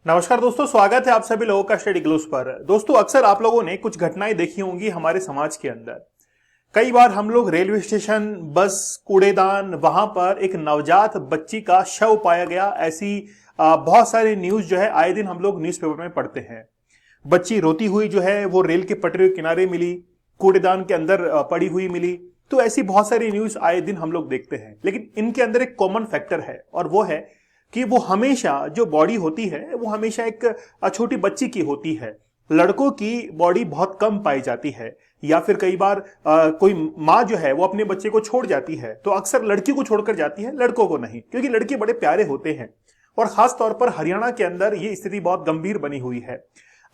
नमस्कार दोस्तों, स्वागत है आप सभी लोगों का स्टडी ग्लूस पर। दोस्तों, अक्सर आप लोगों ने कुछ घटनाएं देखी होंगी हमारे समाज के अंदर। कई बार हम लोग रेलवे स्टेशन, बस, कूड़ेदान, वहां पर एक नवजात बच्ची का शव पाया गया, ऐसी बहुत सारी न्यूज जो है आए दिन हम लोग न्यूज़पेपर में पढ़ते हैं। बच्ची रोती हुई जो है वो रेल के पटरी के किनारे मिली, कूड़ेदान के अंदर पड़ी हुई मिली। तो ऐसी बहुत सारी न्यूज आए दिन हम लोग देखते हैं, लेकिन इनके अंदर एक कॉमन फैक्टर है और वो है कि वो हमेशा जो बॉडी होती है वो हमेशा एक छोटी बच्ची की होती है। लड़कों की बॉडी बहुत कम पाई जाती है, या फिर कई बार कोई माँ जो है वो अपने बच्चे को छोड़ जाती है तो अक्सर लड़की को छोड़कर जाती है, लड़कों को नहीं, क्योंकि लड़के बड़े प्यारे होते हैं। और खास तौर पर हरियाणा के अंदर ये स्थिति बहुत गंभीर बनी हुई है।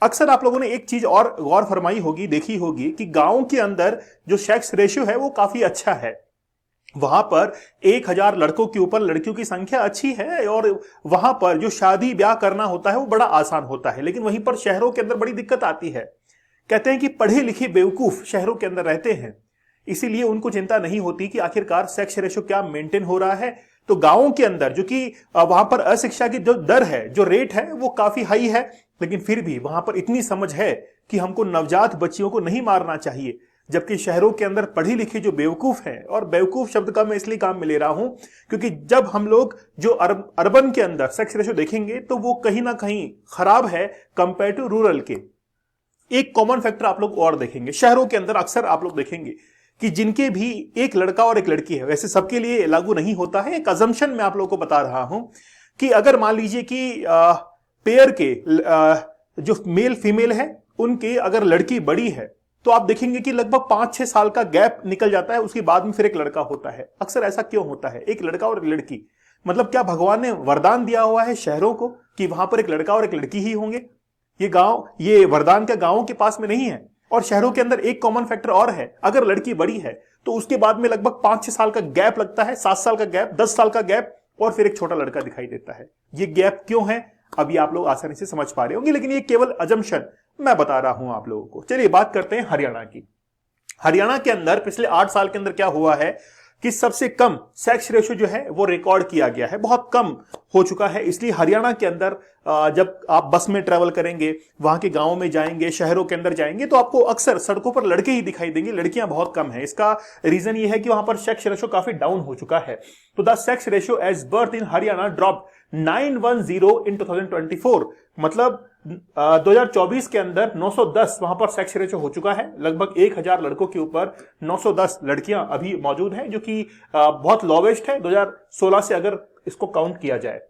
अक्सर आप लोगों ने एक चीज और गौर फरमाई होगी, देखी होगी कि गांव के अंदर जो सेक्स रेशियो है वो काफी अच्छा है। वहां पर 1000 लड़कों के ऊपर लड़कियों की संख्या अच्छी है और वहां पर जो शादी ब्याह करना होता है वो बड़ा आसान होता है। लेकिन वहीं पर शहरों के अंदर बड़ी दिक्कत आती है। कहते हैं कि पढ़े लिखे बेवकूफ शहरों के अंदर रहते हैं, इसीलिए उनको चिंता नहीं होती कि आखिरकार सेक्स रेशियो क्या मेंटेन हो रहा है। तो गांवों के अंदर जो कि वहां पर अशिक्षा की जो दर है, जो रेट है, वो काफी हाई है, लेकिन फिर भी वहां पर इतनी समझ है कि हमको नवजात बच्चियों को नहीं मारना चाहिए। जबकि शहरों के अंदर पढ़ी लिखी जो बेवकूफ है, और बेवकूफ शब्द का मैं इसलिए काम में ले रहा हूं क्योंकि जब हम लोग जो अर्बन के अंदर सेक्स रेशियो देखेंगे तो वो कहीं ना कहीं खराब है कंपेयर टू रूरल के। एक कॉमन फैक्टर आप लोग और देखेंगे, शहरों के अंदर अक्सर आप लोग देखेंगे कि जिनके भी एक लड़का और एक लड़की है, वैसे सबके लिए लागू नहीं होता है, एक अजम्पशन मैं आप लोगों को बता रहा हूं कि अगर मान लीजिए कि पेयर के जो मेल फीमेल है उनके अगर लड़की बड़ी है तो आप देखेंगे कि लगभग 5-6 साल का गैप निकल जाता है, उसके बाद में फिर एक लड़का होता है। अक्सर ऐसा क्यों होता है? एक लड़का और एक लड़की, मतलब क्या भगवान ने वरदान दिया हुआ है शहरों को कि वहां पर एक लड़का और एक लड़की ही होंगे? ये वरदान क्या गांवों के पास में नहीं है? और शहरों के अंदर एक कॉमन फैक्टर और है, अगर लड़की बड़ी है तो उसके बाद में लगभग 5-6 साल का गैप लगता है, 7 साल का गैप, 10 साल का गैप, और फिर एक छोटा लड़का दिखाई देता है। ये गैप क्यों है अभी आप लोग आसानी से समझ पा रहे होंगे, लेकिन ये केवल अजम्पशन मैं बता रहा हूं आप लोगों को। चलिए बात करते हैं हरियाणा की। हरियाणा के अंदर पिछले 8 साल के अंदर क्या हुआ है कि सबसे कम सेक्स रेशियो जो है वो रिकॉर्ड किया गया है, बहुत कम हो चुका है। इसलिए हरियाणा के अंदर जब आप बस में ट्रेवल करेंगे, वहां के गांवों में जाएंगे, शहरों के अंदर जाएंगे, तो आपको अक्सर सड़कों पर लड़के ही दिखाई देंगे, लड़कियां बहुत कम है। इसका रीजन ये है कि वहां पर सेक्स रेशियो काफी डाउन हो चुका है। तो the sex ratio at birth in Haryana drop 910 in 2024, मतलब 2024 के अंदर 910 वहां पर सेक्स रेशियो हो चुका है। लगभग 1000 लड़कों के ऊपर 910 लड़कियां अभी मौजूद हैं, जो कि बहुत लोवेस्ट है 2016 से अगर इसको काउंट किया जाए।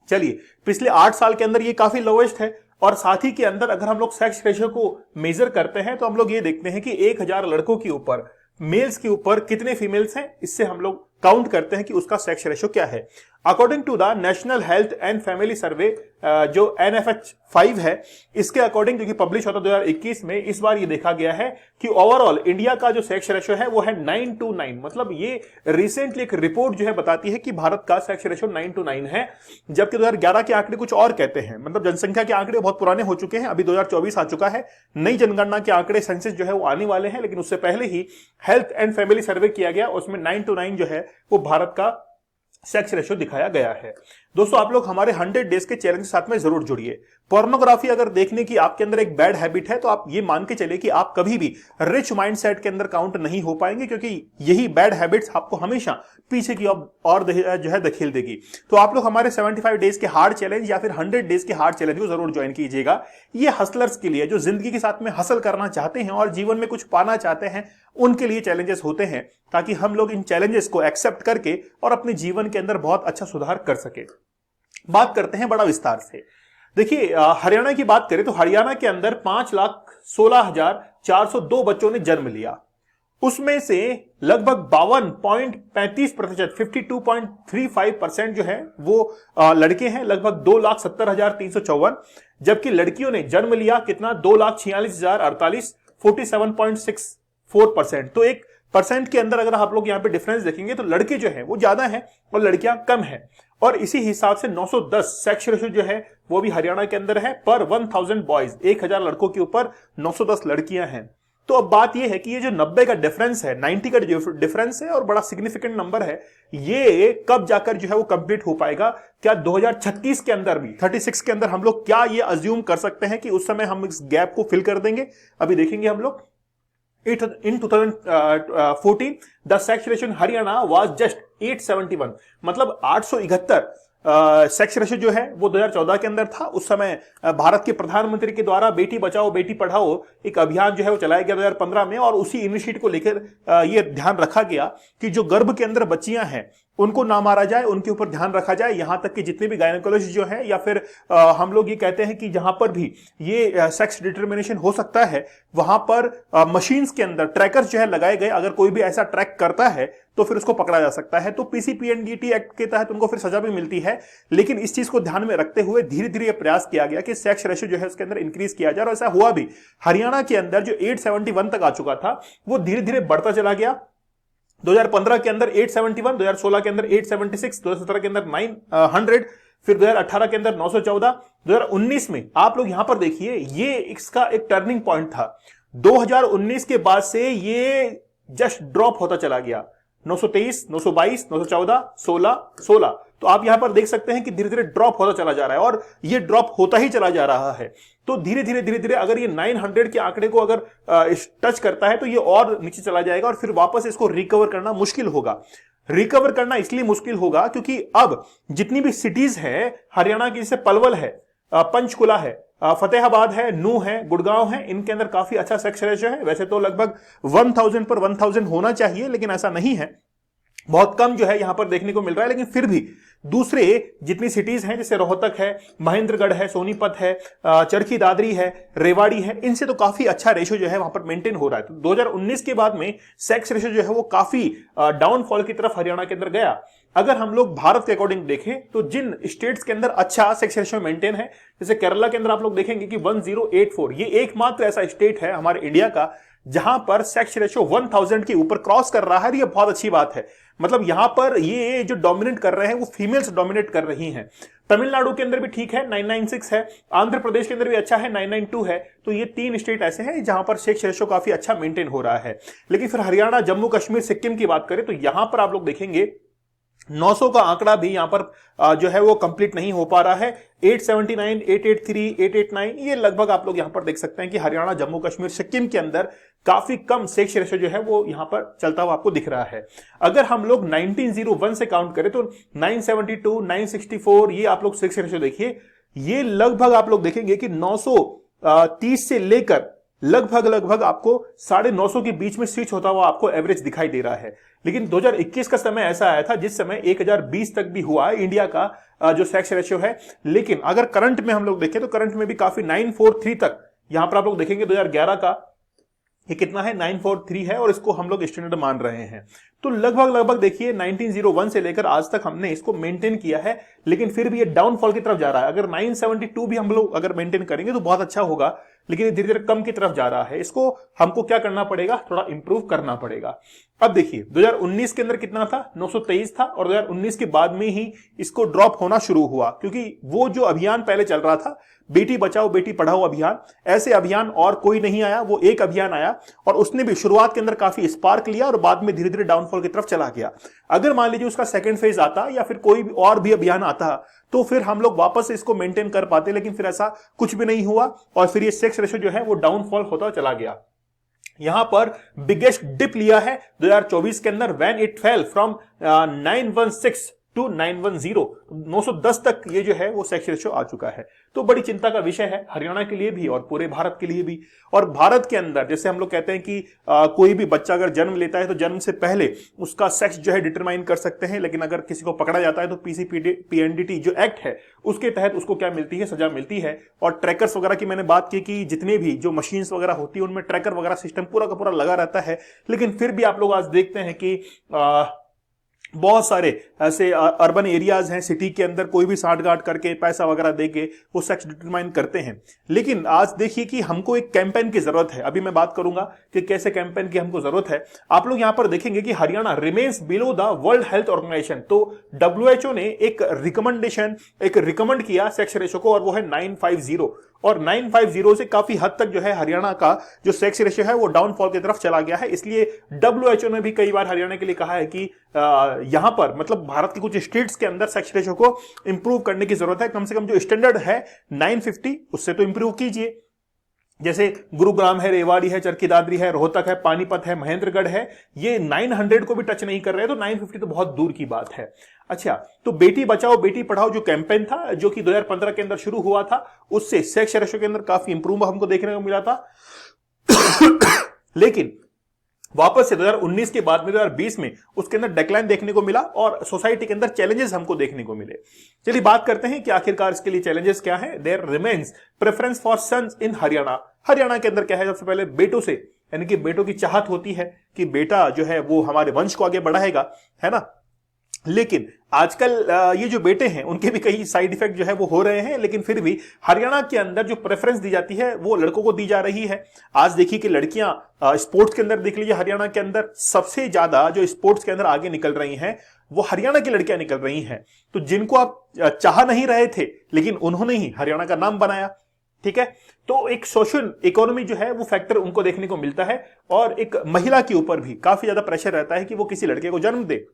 चलिए, पिछले 8 साल के अंदर ये काफी लोवेस्ट है। और साथ ही के अंदर अगर हम लोग सेक्स रेशियो को मेजर करते हैं तो हम लोग ये देखते हैं कि 1000 लड़कों के ऊपर, मेल्स के ऊपर कितने फीमेल्स हैं, इससे हम लोग काउंट करते हैं कि उसका सेक्स रेशियो क्या है। According to the national health and family survey, जो NFH5 है, इसके अकॉर्डिंग जो कि पब्लिश होता 2021 में, इस बार ये देखा गया है कि ओवरऑल इंडिया का जो सेक्स रेशियो है वो है 9:9। मतलब ये रिसेंटली एक रिपोर्ट जो है बताती है कि भारत का सेक्स रेशियो 9:9 है, जबकि 2011 के आंकड़े कुछ और कहते हैं। मतलब जनसंख्या के आंकड़े बहुत पुराने हो चुके हैं, अभी 2024 आ चुका है, नई जनगणना के आंकड़े, सेंसस जो है वो आने वाले हैं, लेकिन उससे पहले ही हेल्थ एंड फैमिली सर्वे किया गया, उसमें 9:9 जो है वो भारत का सेक्स रेशियो दिखाया गया है। दोस्तों, आप लोग हमारे 100 डेज के चैलेंज के साथ में जरूर जुड़िए। पोर्नोग्राफी अगर देखने की आपके अंदर एक बैड हैबिट है तो आप ये मान के चलिए कि आप कभी भी रिच माइंडसेट के अंदर काउंट नहीं हो पाएंगे, क्योंकि यही बैड हैबिट्स आपको हमेशा पीछे की और जो है धकेल देगी। तो आप लोग हमारे 75 डेज के हार्ड चैलेंज या फिर 100 डेज के हार्ड चैलेंज को जरूर ज्वाइन कीजिएगा। ये हसलर्स के लिए, जो जिंदगी के साथ में हसल करना चाहते हैं और जीवन में कुछ पाना चाहते हैं, उनके लिए चैलेंजेस होते हैं, ताकि हम लोग इन चैलेंजेस को एक्सेप्ट करके और अपने जीवन के अंदर बहुत अच्छा सुधार कर सके। बात करते हैं बड़ा विस्तार से। देखिए, हरियाणा की बात करें तो हरियाणा के अंदर 5,16,402 बच्चों ने जन्म लिया। उसमें से लगभग 52.35%, 52.35% जो है वो लड़के हैं, लगभग 2,70,354। जबकि लड़कियों ने जन्म लिया कितना, 2,46,048, 47.64%। तो एक परसेंट के अंदर अगर आप लोग यहाँ पे डिफरेंस देखेंगे तो लड़के जो हैं वो ज्यादा हैं और लड़कियां कम हैं। और इसी हिसाब से 910 सेक्स रेशियो जो है वो भी हरियाणा के अंदर है पर 1000 बॉयज, 1000 लड़कों के ऊपर 910 लड़कियां हैं। तो अब बात यह है कि ये जो 90 का डिफरेंस है, 90 का डिफरेंस है और बड़ा सिग्निफिकेंट नंबर है, ये कब जाकर जो है वो कंप्लीट हो पाएगा? क्या 2036 के अंदर भी, 36 के अंदर हम लोग क्या ये अज्यूम कर सकते हैं कि उस समय हम इस गैप को फिल कर देंगे? अभी देखेंगे हम लोग। In 2014, the sex ratio in Haryana was just 871, मतलब 871 सेक्स रेशो जो है वो 2014 के अंदर था। उस समय भारत के प्रधानमंत्री के द्वारा बेटी बचाओ बेटी पढ़ाओ एक अभियान जो है वो चलाया गया 2015 में, और उसी इनिशिएटिव को लेकर ये ध्यान रखा गया कि जो गर्भ के अंदर बच्चियां हैं उनको ना मारा जाए, उनके ऊपर ध्यान रखा जाए। यहां तक कि जितने भी गायनेकोलॉजिस्ट जो है या फिर हम लोग ये कहते हैं कि जहां पर भी ये सेक्स डिटर्मिनेशन हो सकता है वहां पर मशीन्स के अंदर ट्रैकर्स जो है लगाए गए। अगर कोई भी ऐसा ट्रैक करता है तो फिर उसको पकड़ा जा सकता है। तो पीसीपीएनडीटी एक्ट के तहत उनको फिर सजा भी मिलती है। लेकिन इस चीज को ध्यान में रखते हुए धीरे धीरे यह प्रयास किया गया कि सेक्स रेशियो जो है उसके अंदर इंक्रीज किया जाए, और ऐसा हुआ भी। हरियाणा के अंदर जो 871 तक आ चुका था वो धीरे धीरे बढ़ता चला गया। 2015 के अंदर 871, 2016 के अंदर 876, 2017 के अंदर 900, फिर 2018 के अंदर 914, 2019 में आप लोग यहां पर देखिए ये इसका एक टर्निंग पॉइंट था। 2019 के बाद से ये जस्ट ड्रॉप होता चला गया, 923, 922, 914, 16। तो आप यहां पर देख सकते हैं कि धीरे धीरे ड्रॉप होता चला जा रहा है, और ये ड्रॉप होता ही चला जा रहा है। तो धीरे धीरे अगर ये 900 के आंकड़े को अगर टच करता है तो ये और नीचे चला जाएगा, और फिर वापस इसको रिकवर करना मुश्किल होगा। रिकवर करना इसलिए मुश्किल होगा क्योंकि अब जितनी भी सिटीज हैं हरियाणा की, जैसे पलवल है, पंचकुला है, फतेहाबाद है, नू है, गुड़गांव है, इनके अंदर काफी अच्छा सेक्स रेशियो है। वैसे तो लगभग 1000 पर 1000 होना चाहिए, लेकिन ऐसा नहीं है, बहुत कम जो है यहां पर देखने को मिल रहा है। लेकिन फिर भी दूसरे जितनी सिटीज हैं जैसे रोहतक है, महेंद्रगढ़ है, सोनीपत है, चरखी दादरी है, रेवाड़ी है, इनसे तो काफी अच्छा रेशियो जो है वहां पर मेंटेन हो रहा है। तो 2019 के बाद में सेक्स रेशियो जो है वो काफी डाउनफॉल की तरफ हरियाणा के अंदर गया। अगर हम लोग भारत के अकॉर्डिंग देखें तो जिन स्टेट्स के अंदर अच्छा सेक्स रेशियो मेंटेन है, जैसे केरला के अंदर आप लोग देखेंगे कि 1084, ये एकमात्र ऐसा स्टेट है हमारे इंडिया का जहां पर सेक्स रेशियो 1000 के ऊपर क्रॉस कर रहा है। ये बहुत अच्छी बात है, मतलब यहां पर ये जो डोमिनेट कर रहे हैं वो फीमेल्स डोमिनेट कर रही हैं। तमिलनाडु के अंदर भी ठीक है, 996 है, आंध्र प्रदेश के अंदर भी अच्छा है, 992 है। तो ये 3 स्टेट ऐसे हैं जहां पर सेक्स रेशियो काफी अच्छा मेंटेन हो रहा है। लेकिन फिर हरियाणा, जम्मू कश्मीर, सिक्किम की बात करें तो यहां पर आप लोग देखेंगे 900 का आंकड़ा भी यहां पर जो है वो कंप्लीट नहीं हो पा रहा है। 879, 883, 889, ये लगभग आप लोग यहां पर देख सकते हैं कि हरियाणा, जम्मू कश्मीर, सिक्किम के अंदर काफी कम सेक्स रेशियो जो है वो यहां पर चलता हुआ आपको दिख रहा है। अगर हम लोग 1901 से काउंट करें तो 972, 964, ये आप लोग सेक्स रेशियो देखिए, ये लगभग आप लोग देखेंगे कि 930 से लेकर लगभग आपको 950 के बीच में स्विच होता हुआ आपको एवरेज दिखाई दे रहा है। लेकिन 2021 का समय ऐसा आया था जिस समय 1020 तक भी हुआ है इंडिया का जो सेक्स रेशियो है। लेकिन अगर करंट में हम लोग देखें तो करंट में भी काफी 943 तक यहां पर आप लोग देखेंगे 2011 का ये कितना है, 943 है, और इसको हम लोग स्टैंडर्ड मान रहे हैं। तो लगभग देखिए 1901 से लेकर आज तक हमने इसको मेंटेन किया है, लेकिन फिर भी ये डाउनफॉल की तरफ जा रहा है। अगर 972 भी हम लोग अगर मेंटेन करेंगे तो बहुत अच्छा होगा, लेकिन धीरे धीरे कम की तरफ जा रहा है। इसको हमको क्या करना पड़ेगा, थोड़ा इंप्रूव करना पड़ेगा। अब देखिए 2019 के अंदर कितना था, 923 था, और 2019 के बाद में ही इसको ड्रॉप होना शुरू हुआ, क्योंकि वो जो अभियान पहले चल रहा था बेटी बचाओ बेटी पढ़ाओ अभियान, ऐसे अभियान और कोई नहीं आया, वो एक अभियान आया, और उसने भी शुरुआत के अंदर काफी स्पार्क लिया और बाद में धीरे धीरे डाउनफॉल की तरफ चला गया। अगर मान लीजिए उसका सेकंड फेज आता या फिर कोई और भी अभियान आता तो फिर हम लोग वापस इसको मेंटेन कर पाते, लेकिन फिर ऐसा कुछ भी नहीं हुआ, और फिर ये सेक्स रेशियो जो है वो डाउनफॉल होता चला गया। यहां पर बिगेस्ट डिप लिया है 2024 के अंदर, when it fell from 916 to 910, 910 तक ये जो है वो सेक्स रेशियो आ चुका है। तो बड़ी चिंता का विषय है हरियाणा के लिए भी और पूरे भारत के लिए भी। और भारत के अंदर जैसे हम लोग कहते हैं कि कोई भी बच्चा अगर जन्म लेता है तो जन्म से पहले उसका सेक्स जो है डिटरमाइन कर सकते हैं, लेकिन अगर किसी को पकड़ा जाता है तो पीसीपीएनडीटी जो एक्ट है उसके तहत उसको क्या मिलती है, सजा मिलती है। और ट्रैकर्स वगैरह की मैंने बात की कि जितने भी जो मशीन्स वगैरह होती है उनमें ट्रैकर वगैरह सिस्टम पूरा का पूरा लगा रहता है, लेकिन फिर भी आप लोग आज देखते हैं कि बहुत सारे ऐसे अर्बन एरियाज हैं सिटी के अंदर, कोई भी सांठगांठ करके पैसा वगैरह देके वो सेक्स डिटरमाइन करते हैं। लेकिन आज देखिए कि हमको एक कैंपेन की जरूरत है। अभी मैं बात करूंगा कि कैसे कैंपेन की हमको जरूरत है। आप लोग यहां पर देखेंगे कि Haryana remains below the World Health Organization. तो WHO ने एक रिकमेंड किया सेक्स रेशो को, और वो है 950, और 950 से काफी हद तक जो है हरियाणा का जो सेक्स रेशियो है वो डाउनफॉल की तरफ चला गया है। इसलिए WHO ने भी कई बार हरियाणा के लिए कहा है कि यहां पर मतलब भारत के कुछ स्टेट्स के अंदर सेक्स रेशियो को इंप्रूव करने की जरूरत है। कम से कम जो स्टैंडर्ड है 950 उससे तो इंप्रूव कीजिए। जैसे गुरुग्राम है, रेवाड़ी है, चरखी दादरी है, रोहतक है, पानीपत है, महेंद्रगढ़ है, ये 900 को भी टच नहीं कर रहे, तो 950 तो बहुत दूर की बात है। अच्छा, तो बेटी बचाओ बेटी पढ़ाओ जो कैंपेन था जो कि 2015 के अंदर शुरू हुआ था, उससे सेक्स रेशियो के अंदर काफी इंप्रूव हमको देखने को मिला था। लेकिन वापस से 2019 के बाद में 2020 में उसके अंदर डिक्लाइन देखने को मिला और सोसाइटी के अंदर चैलेंजेस हमको देखने को मिले। चलिए बात करते हैं कि आखिरकार इसके लिए चैलेंजेस क्या है। There remains preference for sons in Haryana. Haryana के अंदर क्या है, सबसे पहले बेटों से, यानी कि बेटों की चाहत होती है कि बेटा जो है वो हमारे वंश को आगे बढ़ाएगा, है ना। लेकिन आजकल ये जो बेटे हैं उनके भी कई साइड इफेक्ट जो है वो हो रहे हैं, लेकिन फिर भी हरियाणा के अंदर जो प्रेफरेंस दी जाती है वो लड़कों को दी जा रही है। आज देखिए कि लड़कियां स्पोर्ट्स के अंदर देख लीजिए, हरियाणा के अंदर सबसे ज्यादा जो स्पोर्ट्स के अंदर आगे निकल रही हैं वो हरियाणा की लड़कियां निकल रही हैं। तो जिनको आप चाह नहीं रहे थे लेकिन उन्होंने ही हरियाणा का नाम बनाया, ठीक है। तो एक सोशल इकोनॉमी जो है वो फैक्टर उनको देखने को मिलता है और एक महिला के ऊपर भी काफी ज्यादा प्रेशर रहता है कि वो किसी लड़के को जन्म दे।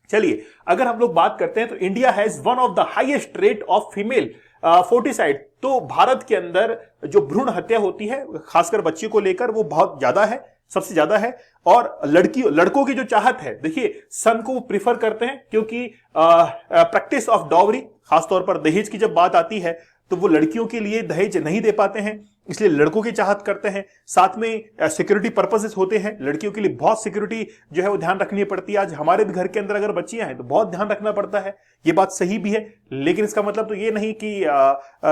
चलिए अगर हम लोग बात करते हैं तो India has one of the highest rate of female foeticide. तो भारत के अंदर जो भ्रूण हत्या होती है खासकर बच्ची को लेकर वो बहुत ज्यादा है, सबसे ज्यादा है। और लड़कों की जो चाहत है, देखिए सन को वो प्रिफर करते हैं क्योंकि प्रैक्टिस ऑफ डॉवरी, खासतौर पर दहेज की जब बात आती है तो वो लड़कियों के लिए दहेज नहीं दे पाते हैं, इसलिए लड़कों की चाहत करते हैं। साथ में सिक्योरिटी पर्पसेस होते हैं, लड़कियों के लिए बहुत सिक्योरिटी जो है वो ध्यान रखनी पड़ती है। आज हमारे भी घर के अंदर अगर बच्चियां हैं तो बहुत ध्यान रखना पड़ता है, ये बात सही भी है। लेकिन इसका मतलब तो ये नहीं कि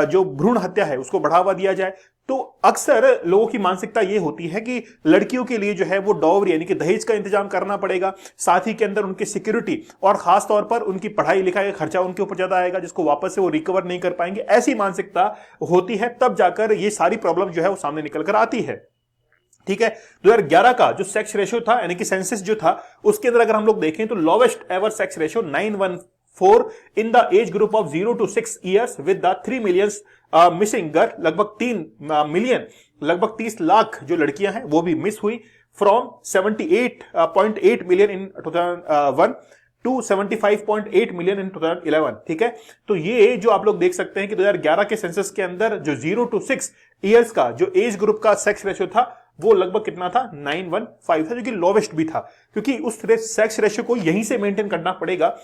जो भ्रूण हत्या है उसको बढ़ावा दिया जाए। तो अक्सर लोगों की मानसिकता ये होती है कि लड़कियों के लिए जो है वो डॉवरी यानी कि दहेज का इंतजाम करना पड़ेगा, साथ ही के अंदर उनकी सिक्योरिटी और खास तौर पर उनकी पढ़ाई लिखाई का खर्चा उनके ऊपर ज्यादा आएगा जिसको वापस से वो रिकवर नहीं कर पाएंगे। ऐसी मानसिकता होती है, तब जाकर ये सारी प्रॉब्लम जो है वो सामने निकल कर आती है, ठीक है। 2011 का जो सेक्स रेशियो था यानी कि सेंसस जो था उसके अंदर अगर हम लोग देखें तो lowest ever sex ratio 914 in the age group of 0 to 6 years with the 3 million missing girl. लगभग 3 मिलियन, लगभग 30 लाख जो लड़कियां हैं वो भी मिस हुई from 78.8 million in 2001 to 75.8 million in 2011, ठीक है। तो ये जो आप लोग देख सकते हैं कि 2011 के सेंसस के अंदर जो 0 to 6 ईयर्स का जो एज ग्रुप का सेक्स रेशियो था वो लगभग कितना था, 915 था, जो कि लोवेस्ट भी था। क्योंकि उस सेक्स रेशियो को यहीं से मेंटेन करना पड़ेगा,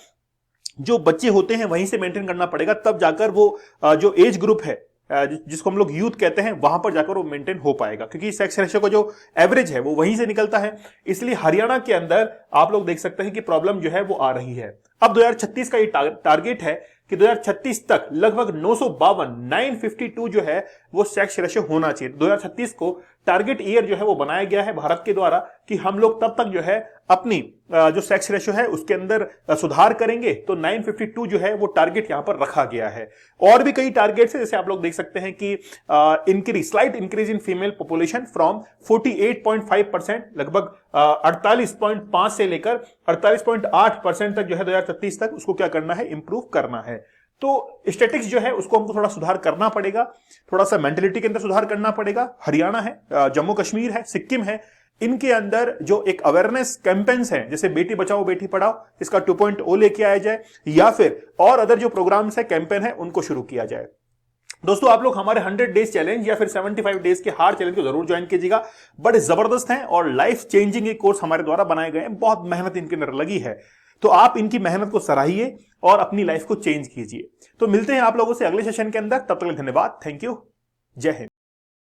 जो बच्चे होते हैं वहीं से मेंटेन करना पड़ेगा, तब जाकर वो जो एज ग्रुप है जिसको हम लोग यूथ कहते हैं वहां पर जाकर वो मेंटेन हो पाएगा, क्योंकि सेक्स रेशियो का जो एवरेज है वो वहीं से निकलता है। इसलिए हरियाणा के अंदर आप लोग देख सकते हैं कि प्रॉब्लम जो है वो आ रही है। अब 2036 का ये टारगेट है कि 2036 तक लगभग 952 जो है वो सेक्स रेशियो होना चाहिए। 2036 को टारगेट ईयर जो है वो बनाया गया है भारत के द्वारा कि हम लोग तब तक जो है अपनी जो सेक्स रेशियो है उसके अंदर सुधार करेंगे। तो 952 जो है वो टारगेट यहां पर रखा गया है। और भी कई टारगेट्स है, जैसे आप लोग देख सकते हैं कि slight increase in female population from 48.5% लगभग 48.5 से लेकर 48.8% तक जो है 2036 तक उसको क्या करना है, इंप्रूव करना है। तो स्टैटिक्स जो है उसको हमको थोड़ा सुधार करना पड़ेगा, थोड़ा सा मेंटेलिटी के अंदर सुधार करना पड़ेगा। हरियाणा है, जम्मू कश्मीर है, सिक्किम है, इनके अंदर जो एक अवेयरनेस कैंपेन्स हैं जैसे बेटी बचाओ बेटी पढ़ाओ इसका 2.0 लेके आया जाए, या फिर और अदर जो प्रोग्राम्स है, कैंपेन है, उनको शुरू किया जाए। दोस्तों आप लोग हमारे 100 डेज चैलेंज या फिर 75 डेज के हार्ड चैलेंज को जरूर ज्वाइन कीजिएगा। बड़े जबरदस्त हैं और लाइफ चेंजिंग कोर्स हमारे द्वारा बनाए गए हैं, बहुत मेहनत इनके अंदर लगी है। तो आप इनकी मेहनत को सराहिए और अपनी लाइफ को चेंज कीजिए। तो मिलते हैं आप लोगों से अगले सेशन के अंदर, तब तक धन्यवाद, थैंक यू, जय हिंद।